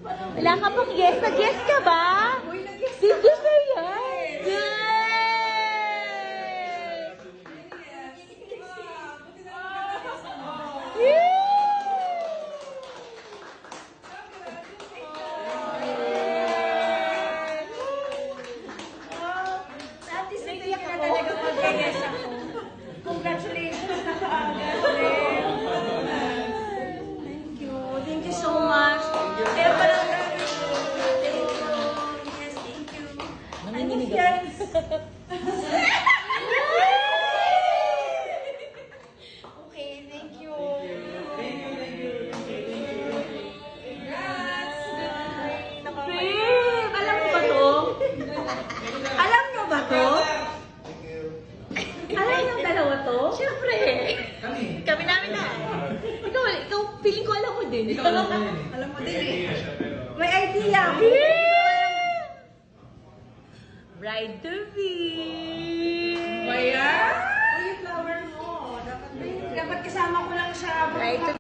Wala ka pang yes. Nag-yes ka ba? Uy, nag-yes Did you say yes? Yes. Yes! Natiyak na talaga pagka-yes ako. Congratulations na kaagad. Thank you. Thank you so much. Kaya pala, thank you. Yes, thank you. Ano yan? Okay, thank you. Babe, alam mo ba to? Alam nyo ba to? Alam nyo dalawa to? Siyempre. Kami namin na. Ikaw, feeling ko alam mo din. Alam mo din eh. May idea. Bride to be. Maya? Uy, yung flower mo. Dapat kasama ko lang siya. Bride to